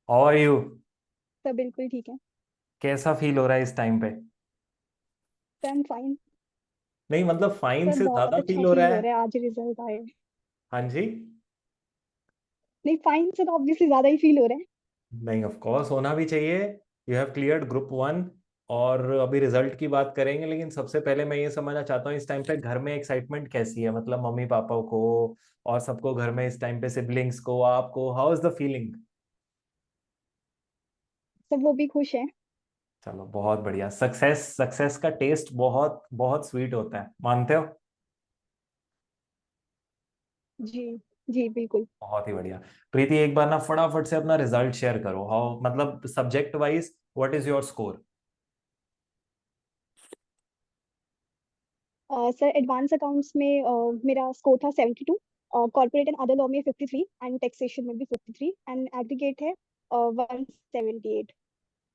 How are you? सब बिल्कुल ठीक है। कैसा फील हो रहा है इस टाइम पे? Sir I am fine. नहीं मतलब फाइन सर से बहुत ज्यादा अच्छा फील हो रहा फील हो है। रहा है, आज रिजल्ट आए। हाँ जी। नहीं, फाइन से तो ऑब्वियसली ज्यादा ही फील हो रहा है। नहीं, ऑफ कोर्स होना भी चाहिए। You have cleared group 1। और अभी रिजल्ट की बात करेंगे, लेकिन सबसे पहले मैं ये समझना चाहता हूँ इस टाइम पे घर में एक्साइटमेंट कैसी है, मतलब मम्मी पापा को और सबको घर में इस टाइम पे, सिबलिंग्स को, आपको, हाउ इज द फीलिंग? सब वो भी खुश है। चलो बहुत बढ़िया। सक्सेस सक्सेस का टेस्ट बहुत बहुत स्वीट होता है, मानते हो? जी। जी बिल्कुल। बहुत ही बढ़िया। प्रीति, एक बार ना फटाफट से अपना रिजल्ट शेयर करो, हाउ मतलब subject wise what is your score? Sir advance accounts में मेरा स्कोर था 72। कॉर्पोरेट एंड अदर लॉ में 53 एंड टैक्सेशन में भी 53 एंड एग्रीगेट है 178।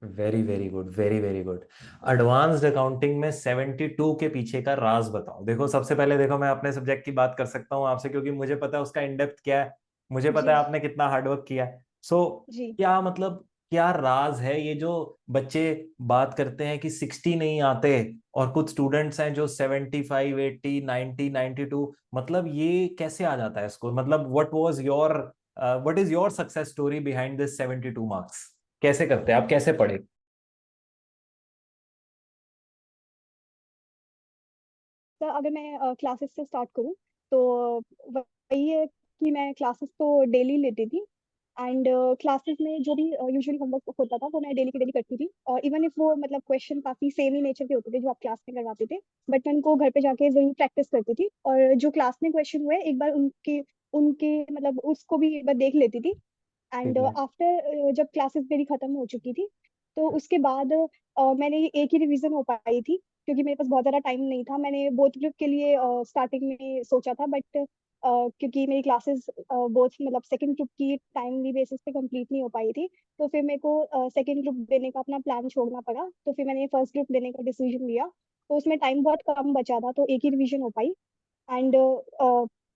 Very very good, very very good. Advanced accounting में 72 के पीछे का राज बताओ। देखो सबसे पहले, देखो मैं अपने सब्जेक्ट की बात कर सकता हूँ आपसे, क्योंकि मुझे पता है उसका इन डेप्थ क्या है। मुझे पता है जी। आपने कितना हार्डवर्क किया है। सो जी। क्या मतलब, क्या राज है ये जो बच्चे बात करते हैं कि 60 नहीं आते, और कुछ स्टूडेंट्स हैं जो 75, 80, 90, 92, मतलब ये कैसे आ जाता है स्कोर? मतलब what is your success story behind this 72 marks? कैसे करते हैं आप, कैसे पढ़े? सर अगर मैं क्लासेस से स्टार्ट करूँ तो वही है कि मैं क्लासेस तो डेली लेती थी। एंड क्लासेस में जो भी यूजुअली होमवर्क होता था वो मैं डेली की डेली करती थी, और इवन इफ वो मतलब क्वेश्चन काफी सेम ही नेचर के होते थे जो आप क्लास में करवाते थे, बट मैं उनको घर पे जाके जरूर प्रैक्टिस करती थी, और जो क्लास में क्वेश्चन हुए एक बार उनके उनके मतलब उसको भी एक बार देख लेती थी। एंड ठीक है। आफ्टर जब क्लासेस मेरी खत्म हो चुकी थी, तो उसके बाद मैंने एक ही रिवीजन हो पाई थी, क्योंकि मेरे पास बहुत ज़्यादा टाइम नहीं था। मैंने बोथ ग्रुप के लिए स्टार्टिंग में सोचा था, बट क्योंकि मेरी क्लासेस बोथ मतलब सेकंड ग्रुप की टाइमली बेसिस पे कंप्लीट नहीं हो पाई थी, तो फिर मेरे को सेकंड ग्रुप देने का अपना प्लान छोड़ना पड़ा, तो फिर मैंने फर्स्ट ग्रुप देने का डिसीजन लिया। तो उसमें टाइम बहुत कम बचा था, तो एक ही रिवीजन हो पाई। एंड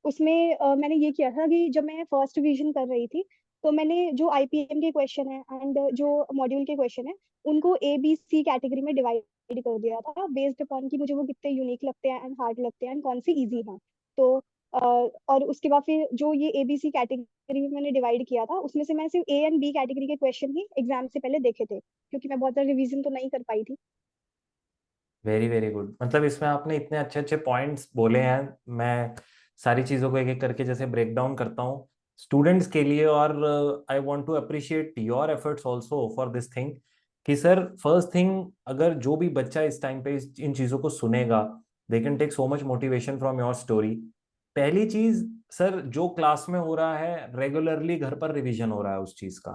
उसमें मैंने ये किया था कि जब मैं फर्स्ट रिवीजन कर रही थी, तो मैंने जो आईपीएम के क्वेश्चन है एंड जो मॉड्यूल के क्वेश्चन है, उनको ए बी सी कैटेगरी में डिवाइड कर दिया था, बेस्ड अपॉन कि मुझे वो कितने यूनिक लगते हैं एंड हार्ड लगते हैं एंड कौन सी इजी है। तो और उसके बाद फिर जो ये ए बी सी कैटेगरी में मैंने डिवाइड किया था, उसमें से मैं सिर्फ ए एंड बी कैटेगरी के क्वेश्चन ही एग्जाम से पहले देखे थे, क्योंकि मैं बहुत ज्यादा रिवीजन तो नहीं कर पाई थी। Very very good. मतलब इसमें आपने इतने अच्छे अच्छे पॉइंट्स बोले हैं। मैं सारी चीज़ों को एक एक करके जैसे ब्रेक डाउन करता हूँ स्टूडेंट्स के लिए, और I want to appreciate your efforts also for this thing. कि सर फर्स्ट थिंग, अगर जो भी बच्चा इस टाइम पे इन चीज़ों को सुनेगा, they can take so much motivation from your story. पहली चीज, सर जो क्लास में हो रहा है रेगुलरली घर पर रिवीजन हो रहा है उस चीज का।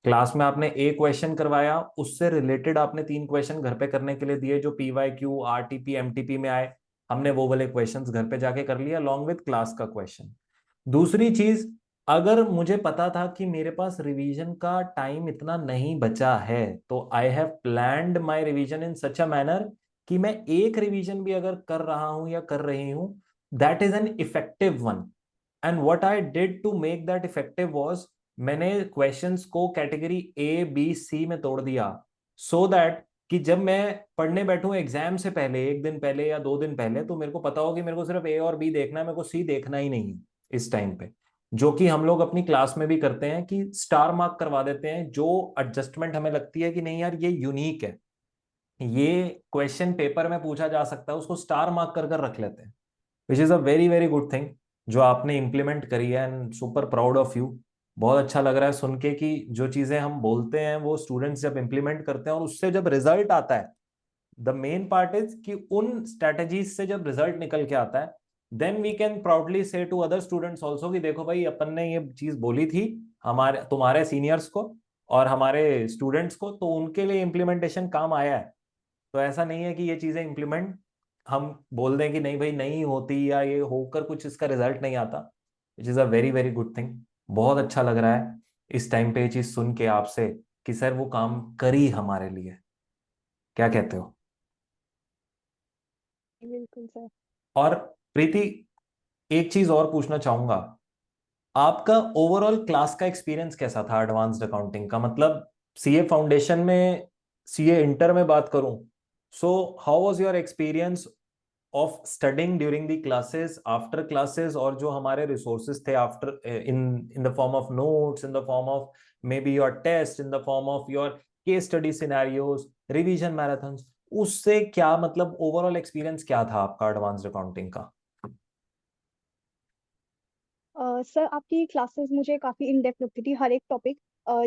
क्लास में आपने एक क्वेश्चन करवाया, उससे रिलेटेड आपने 3 क्वेश्चन घर पे करने के लिए दिए जो पीवाईक्यू, आरटीपी, एमटीपी में आए। हमने वो वाले क्वेश्चंस घर पे जाके कर लिया अलॉन्ग विद क्लास का क्वेश्चन। दूसरी चीज, अगर मुझे पता था कि मेरे पास रिवीजन का टाइम इतना नहीं बचा है, तो I have planned my revision in such a manner कि मैं एक रिवीजन भी अगर कर रहा हूं या कर रही हूं, that is an effective one. And what I did to make that effective was, मैंने क्वेश्चंस को कैटेगरी ए बी सी में तोड़ दिया, सो दैट कि जब मैं पढ़ने बैठूं एग्जाम से पहले, एक दिन पहले या 2 दिन पहले, तो मेरे को पता हो कि मेरे को सिर्फ ए और बी देखना है, मेरे को सी देखना ही नहीं है इस टाइम पे। जो कि हम लोग अपनी क्लास में भी करते हैं कि स्टार मार्क करवा देते हैं जो एडजस्टमेंट हमें लगती है कि नहीं यार ये यूनिक है, ये क्वेश्चन पेपर में पूछा जा सकता है, उसको स्टार मार्क कर कर रख लेते हैं। Which is a very very good thing जो आपने इम्प्लीमेंट करी है, and super proud of you. बहुत अच्छा लग रहा है सुन के कि जो चीजें हम बोलते हैं वो स्टूडेंट्स जब इम्प्लीमेंट करते हैं और उससे जब रिजल्ट आता है, द मेन पार्ट इज कि उन स्ट्रेटजीज से जब रिजल्ट निकल के आता है, then we can proudly say to other students also कि देखो भाई अपन ने ये चीज बोली थी हमारे तुम्हारे सीनियर्स को और हमारे स्टूडेंट्स को, तो उनके लिए इम्प्लीमेंटेशन काम आया है। तो ऐसा नहीं है कि ये चीजें इम्प्लीमेंट हम बोल दें कि नहीं भाई नहीं होती, या ये होकर कुछ इसका रिजल्ट नहीं आता। Which is a very very good thing. बहुत अच्छा लग रहा है इस टाइम पे ये चीज सुन के आपसे कि सर वो काम करी हमारे लिए। क्या कहते हो? बिल्कुल सर। और प्रीति, एक चीज और पूछना चाहूंगा आपका ओवरऑल क्लास का एक्सपीरियंस कैसा था एडवांस्ड अकाउंटिंग का? मतलब सीए फाउंडेशन में, सीए इंटर में बात करूं, so how was your experience of studying during the classes, after classes, और जो हमारे रिसोर्सेज थे after, in in the form of notes, in the form of maybe your test, in the form of your case study scenarios, revision marathons, उससे क्या मतलब overall experience क्या था आपका एडवांस्ड अकाउंटिंग का? सर आपकी classes मुझे काफी इन डेप्थ लगती थी। हर एक टॉपिक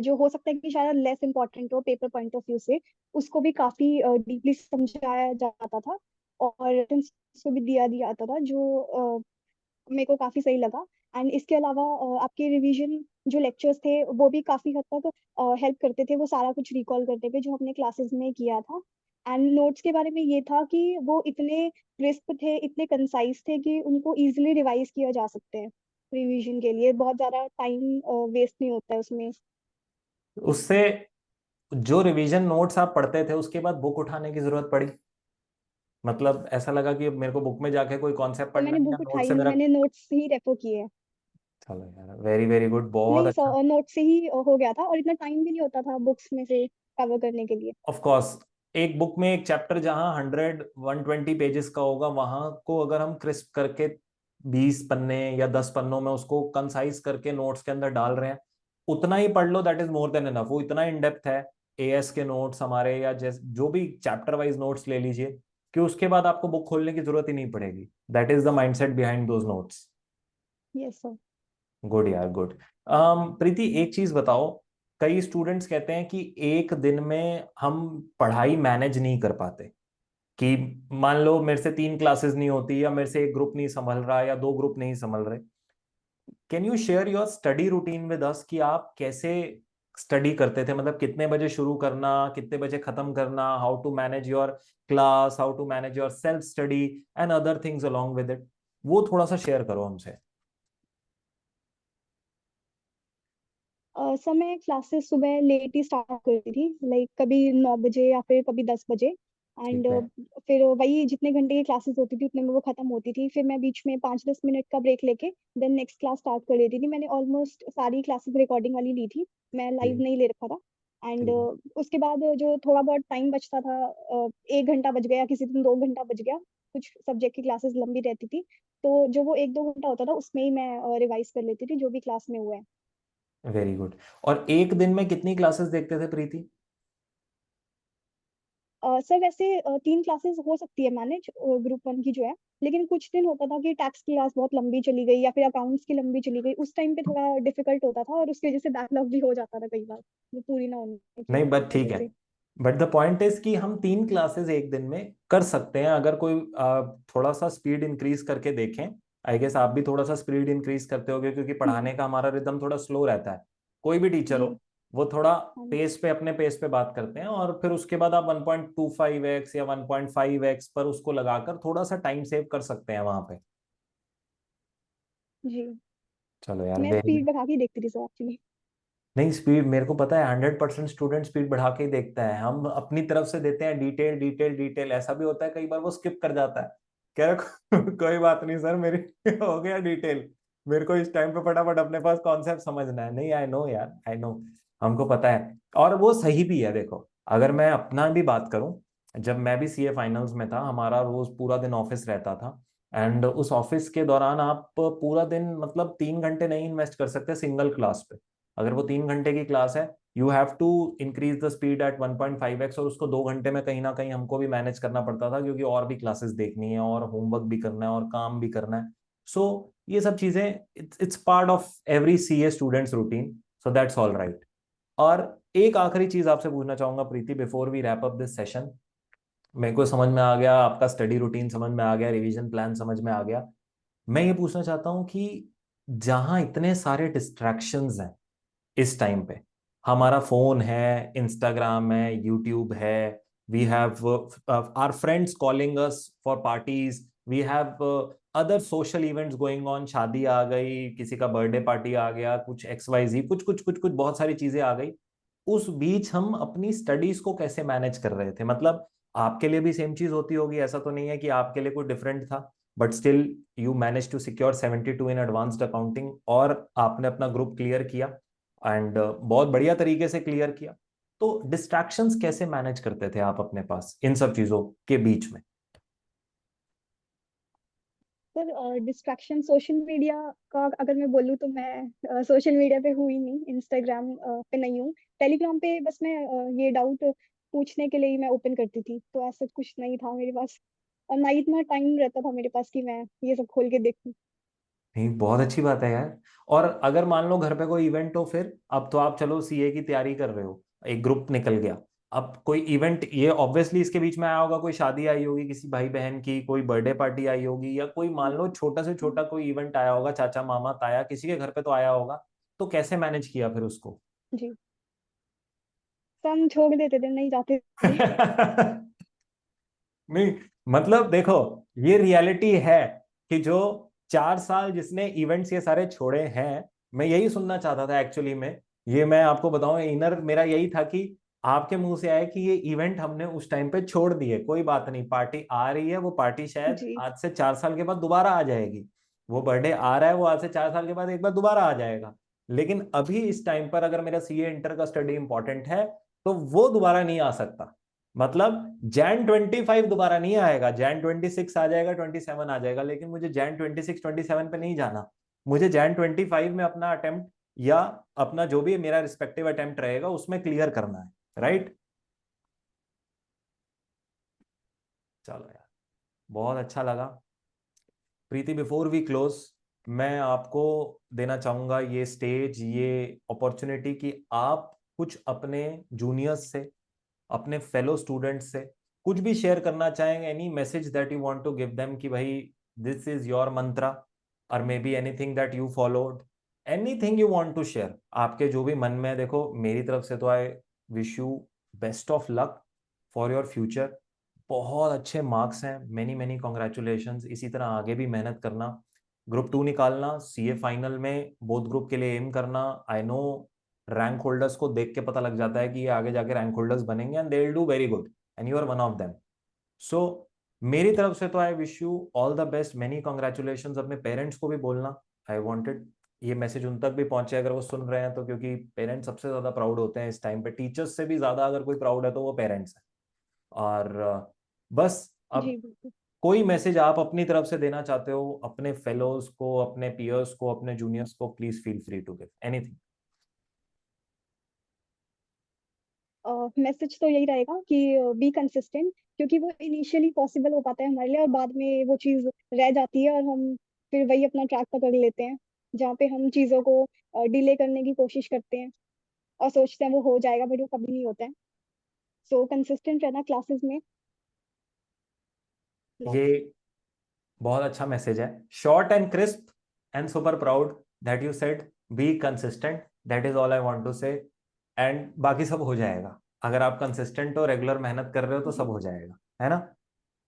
जो हो सकता है कि शायद लेस इंपॉर्टेंट हो पेपर पॉइंट ऑफ व्यू से, उसको भी काफी डीपली समझाया जाता था, और reference को भी दिया दिया जाता था, जो मेरे को काफी सही लगा। एंड इसके अलावा आपके रिवीजन जो लेक्चर्स थे वो भी काफी हद तक हेल्प करते थे, वो सारा कुछ रिकॉल करते थे जो हमने क्लासेस में किया था। एंड नोट्स के बारे में ये था कि वो इतने क्रिस्प थे, इतने कंसाइज थे कि उनको इजीली रिवाइज किया जा सकते हैं। रिवीजन के लिए बहुत ज्यादा टाइम वेस्ट नहीं होता है उसमें। उससे जो रिवीजन नोट्स आप पढ़ते थे उसके बाद बुक उठाने की जरूरत पड़ी? मतलब ऐसा लगा कि अब मेरे को बुक में जाके कोई कॉन्सेप्ट तो पढ़ना मैंने है या बुक नोट उठाई से नहीं, मेरा? मैंने नोट्स ही रेफर किए। चलो यार, वेरी वेरी गुड, बहुत नहीं, अच्छा। नोट से ही हो गया था, और इतना टाइम भी नहीं होता था बुक्स में से कवर करने के लिए। ऑफ कोर्स, एक बुक में एक चैप्टर जहां 100-120 पेजेस का होगा, वहां को अगर हम क्रिस्प करके 20 पन्ने या 10 पन्नों में उसको कंसाइज करके नोट्स के अंदर डाल रहे हैं, उतना ही पढ़ लो, that is more than enough. वो इतना इन डेप्थ है, एएस के नोट्स हमारे, या जो भी चैप्टर वाइज नोट्स ले लीजिए, कि उसके बाद आपको बुक खोलने की जरूरत ही नहीं पड़ेगी। That is the mindset behind those notes. Yes sir. Good यार, गुड। प्रीति, एक चीज बताओ, कई स्टूडेंट्स कहते हैं कि एक दिन में हम पढ़ाई मैनेज नहीं कर पाते, कि मान लो मेरे से 3 क्लासेस नहीं होती, या मेरे से एक ग्रुप नहीं संभल रहा, या 2 ग्रुप नहीं संभल रहे। Can you share your study routine with us, कि आप कैसे स्टडी करते थे? मतलब कितने बजे शुरू करना, कितने बजे खत्म करना, how to manage your class, how to manage your self study and other things along with it, वो थोड़ा सा शेयर करो हमसे। सर मैं क्लासेस सुबह लेट ही स्टार्ट करती थी, लाइक कभी 9 बजे या फिर कभी 10 बजे। एंड ठीक है। फिर वही जितने घंटे की क्लासेस होती थी उतने में वो खत्म होती थी, फिर मैं बीच में 5-10 मिनट का ब्रेक लेके देन नेक्स्ट क्लास स्टार्ट कर देती थी। मैंने ऑलमोस्ट सारी क्लासेस रिकॉर्डिंग वाली ली थी, मैं लाइव ठीक। नहीं ले रखा था। एंड ठीक है। उसके बाद जो थोड़ा बहुत टाइम बचता था, 1 घंटा बच गया, किसी दिन 2 घंटा बच गया, कुछ सब्जेक्ट की क्लासेस लंबी रहती थी, तो जो वो 1-2 घंटा होता था उसमें ही मैं रिवाइज कर लेती थी जो भी क्लास में हुआ है। Very good. और एक दिन में कितनी क्लासेस देखते थे प्रीति? सर वैसे 3 क्लासेस हो सकती है मैनेज, ग्रुप वन की जो है। लेकिन कुछ दिन होता था कि टैक्स की क्लास बहुत लंबी चली गई या फिर अकाउंट्स की लंबी चली गई, उस टाइम पे थोड़ा डिफिकल्ट होता था, और उसकी वजह से बैकलॉग भी हो जाता था कई बार, वो पूरी ना होने की नहीं, बट ठीक वजह है। से। बट द पॉइंट इज कि हम 3 क्लासेस एक दिन में कर सकते हैं, अगर कोई थोड़ा सा स्पीड इंक्रीज करके देखें। आई गेस आप भी थोड़ा सा स्पीड इंक्रीज करते होगे, क्योंकि पढ़ाने का हमारा रिदम थोड़ा स्लो रहता है। कोई भी टीचर जी। हो, वो थोड़ा हाँ जी। पेस पे, अपने पेस पे बात करते हैं, और फिर उसके बाद आप 1.25x या 1.5x पर उसको लगाकर थोड़ा सा टाइम सेव कर सकते हैं वहां पे। जी। चलो यार, मैं वेरी। स्पीड बढ़ा के ही देखती थी सर एक्चुअली। नहीं, स्पीड मेरे को पता है, 100% स्टूडेंट स्पीड बढ़ा के ही देखता है। हम अपनी तरफ से देते हैं डिटेल डिटेल डिटेल, ऐसा भी होता है कई बार वो स्किप कर जाता है, कह रहा कोई बात नहीं सर, मेरी हो गया डिटेल, मेरे को इस टाइम पे फटाफट अपने पास कॉन्सेप्ट समझना है। नहीं, आई नो यार, आई नो, हमको पता है, और वो सही भी है। देखो, अगर मैं अपना भी बात करूं, जब मैं भी सीए फाइनल्स में था, हमारा रोज पूरा दिन ऑफिस रहता था, एंड उस ऑफिस के दौरान आप पूरा दिन, मतलब 3 घंटे नहीं इन्वेस्ट कर सकते सिंगल क्लास पे। अगर वो 3 घंटे की क्लास है, you have to increase the speed at 1.5x, और उसको 2 घंटे में कहीं ना कहीं हमको भी मैनेज करना पड़ता था, क्योंकि और भी क्लासेस देखनी है, और होमवर्क भी करना है, और काम भी करना है। सो ये सब चीजें, it's part of every CA students routine. So that's all right. और एक आखिरी चीज आपसे पूछना चाहूंगा Preeti, before we wrap up this session. मेरे को समझ में आ गया, आपका स्टडी रूटीन समझ में आ गया, रिवीजन प्लान समझ में आ गया। मैं ये पूछना चाहता हूँ कि जहां इतने सारे डिस्ट्रैक्शंस हैं इस टाइम पे, हमारा फोन है, इंस्टाग्राम है, यूट्यूब है, we have our friends calling us for parties, we have other social events going on, शादी आ गई, किसी का बर्थडे पार्टी आ गया, कुछ XYZ, कुछ कुछ कुछ कुछ बहुत सारी चीजें आ गई। उस बीच हम अपनी स्टडीज को कैसे मैनेज कर रहे थे? मतलब आपके लिए भी सेम चीज होती होगी, ऐसा तो नहीं है कि आपके लिए कुछ डिफरेंट था। But still you manage to secure 72 in advanced accounting, और आपने अपना ग्रुप क्लियर किया एंड बहुत बढ़िया तरीके से क्लियर किया। तो डिस्ट्रैक्शंस कैसे मैनेज करते थे आप अपने पास इन सब चीजों के बीच में? सर डिस्ट्रैक्शन सोशल मीडिया का अगर मैं बोलूँ तो मैं सोशल मीडिया पे हुई नहीं, इंस्टाग्राम पे नहीं हूँ। टेलीग्राम पे बस मैं ये डाउट पूछने के लिए ही मैं ओपन करती थी, तो ऐसा कुछ नहीं था मेरे पास, और ना ही इतना टाइम रहता था मेरे पास कि मैं ये सब खोल के देखूं। नहीं, बहुत अच्छी बात है यार। और अगर मान लो घर पे कोई इवेंट हो, फिर अब तो आप चलो सीए की तैयारी कर रहे हो, एक ग्रुप निकल गया, अब कोई इवेंट, ये ऑब्वियसली इसके बीच में आया होगा, कोई शादी आई होगी किसी भाई बहन की, कोई बर्थडे पार्टी आई होगी, या कोई मान लो छोटा से छोटा कोई इवेंट आया होगा, चाचा मामा ताया किसी के घर पे तो आया होगा, तो कैसे मैनेज किया फिर उसको? जी, तो हम छोड़ देते थे, नहीं जाते थे। नहीं, मतलब देखो, ये रियलिटी है कि जो 4 साल जिसने इवेंट्स ये सारे छोड़े हैं, मैं यही सुनना चाहता था एक्चुअली में। ये मैं आपको बताऊं, इनर मेरा यही था कि आपके मुंह से आए कि ये इवेंट हमने उस टाइम पे छोड़ दिए, कोई बात नहीं, पार्टी आ रही है, वो पार्टी शायद जी आज से 4 साल के बाद दोबारा आ जाएगी, वो बर्थडे आ रहा है, वो आज से 4 साल के बाद एक बार दोबारा आ जाएगा। लेकिन अभी इस टाइम पर अगर मेरा सीए इंटर का स्टडी इंपॉर्टेंट है, तो वो दोबारा नहीं आ सकता। मतलब Jan 25 दोबारा नहीं आएगा, Jan 26 आ जाएगा, 27 आ जाएगा, लेकिन मुझे Jan 26 27 पे नहीं जाना। मुझे Jan 25 में अपना अटेम्प्ट, या अपना जो भी मेरा रिस्पेक्टिव अटेम्प्ट रहेगा उसमें क्लियर करना है, राइट? चलो यार, बहुत अच्छा लगा। प्रीति, बिफोर वी क्लोज, मैं आपको देना चाहूंगा ये स्टेज, ये अपॉर्चुनिटी कि आप कुछ अपने जूनियर्स से, अपने फेलो स्टूडेंट्स से कुछ भी शेयर करना चाहेंगे, any message that you want to give them, कि भाई दिस इज योर मंत्रा, और maybe anything that you followed, anything you want to share, आपके जो भी मन में है। देखो, मेरी तरफ से तो I wish you best of luck for your future. बहुत अच्छे मार्क्स हैं, मेनी मेनी कॉन्ग्रेचुलेशंस, इसी तरह आगे भी मेहनत करना, ग्रुप 2 निकालना, सीए फाइनल में बोथ ग्रुप के लिए एम करना। आई नो रैंक होल्डर्स को देख के पता लग जाता है कि ये आगे जाके रैंक होल्डर्स बनेंगे, and they will do very good, and you are one of them. So मेरी तरफ से तो I wish you all the best, many congratulation. अपने पेरेंट्स को भी बोलना, आई वांटेड ये मैसेज उन तक भी पहुंचे अगर वो सुन रहे हैं तो, क्योंकि पेरेंट्स सबसे ज्यादा प्राउड होते हैं इस टाइम पे, टीचर्स से भी ज्यादा अगर कोई प्राउड है तो वो पेरेंट्स है। और बस अब जी बिल्कुल। कोई मैसेज आप अपनी तरफ से देना चाहते हो अपने फेलोज को, अपने पियर्स को, अपने जूनियर्स को, please feel free to give anything. Message तो यही रहेगा कि बी कंसिस्टेंट, क्योंकि वो इनिशियली पॉसिबल हो पाता है हमारे लिए, और बाद में वो चीज़ रह जाती है, और हम फिर वही अपना ट्रैक पकड़ लेते हैं, जहाँ पे हम चीज़ों को डिले करने की कोशिश करते हैं और सोचते हैं वो हो जाएगा, बट वो कभी नहीं होता है। सो कंसिस्टेंट रहना क्लासेस में। ये बहुत अच्छा मैसेज है, short and crisp and super proud that you said be consistent, that is all I want to say. And बाकी सब हो जाएगा, अगर आप कंसिस्टेंट हो, रेगुलर मेहनत कर रहे हो, तो सब जी हो जाएगा, है ना?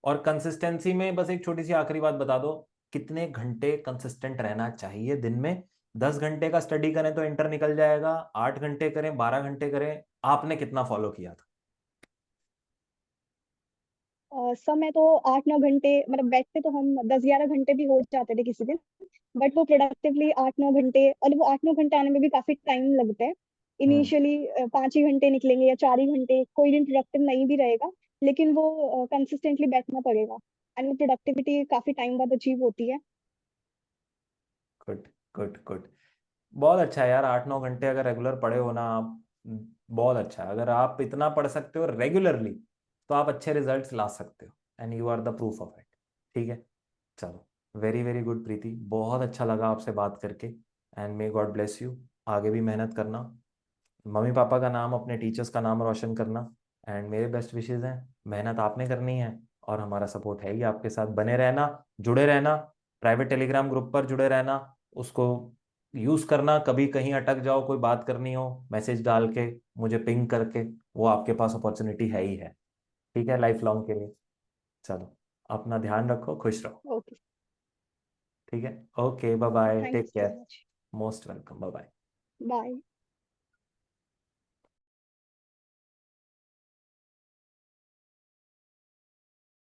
और कंसिस्टेंसी में बस एक छोटी सी आखिरी बात बता दो, कितने घंटे कंसिस्टेंट रहना चाहिए दिन में? 10 घंटे का स्टडी करें तो इंटर निकल जाएगा, 8 घंटे करें, 12 घंटे करें, आपने कितना फॉलो किया था? समय तो 8 9 घंटे, मतलब बैठते तो हम 10 11 घंटे भी हो जाते थे किसी दिन, बट वो प्रोडक्टिवली 8 9 घंटे, और वो 8 9 घंटे आने में भी काफी टाइम लगता है। हम्म। इनिशियली 5 ही घंटे निकलेंगे या 4 ही घंटे, कोई दिन प्रोडक्टिव नहीं भी रहेगा, लेकिन वो कंसिस्टेंटली बैठना पड़ेगा, एंड वो प्रोडक्टिविटी काफी टाइम बाद अचीव होती है। Good, good, good. बहुत अच्छा है यार, 8 9 घंटे अगर रेगुलर पढ़े हो ना आप, बहुत अच्छा है। अगर आप इतना पढ़ सकते हो रेगुलरली, तो आप अच्छे रिजल्ट्स ला सकते हो, and you are the proof of it. ठीक है, चलो, वेरी वेरी गुड प्रीति, बहुत अच्छा लगा आपसे बात करके, and may God bless you. आगे भी मेहनत करना, मम्मी पापा का नाम, अपने टीचर्स का नाम रोशन करना, एंड मेरे बेस्ट विशेज हैं। मेहनत आपने करनी है, और हमारा सपोर्ट है ही आपके साथ, बने रहना, जुड़े रहना, प्राइवेट टेलीग्राम ग्रुप पर जुड़े रहना, उसको यूज करना, कभी कहीं अटक जाओ, कोई बात करनी हो, मैसेज डाल के मुझे पिंग करके, वो आपके पास अपॉर्चुनिटी है ही है। ठीक है, लाइफ लॉन्ग के लिए। चलो, अपना ध्यान रखो, खुश रहो। ओके। ठीक है, okay, bye bye, thank you take so care. Much. Most welcome, bye bye. Bye.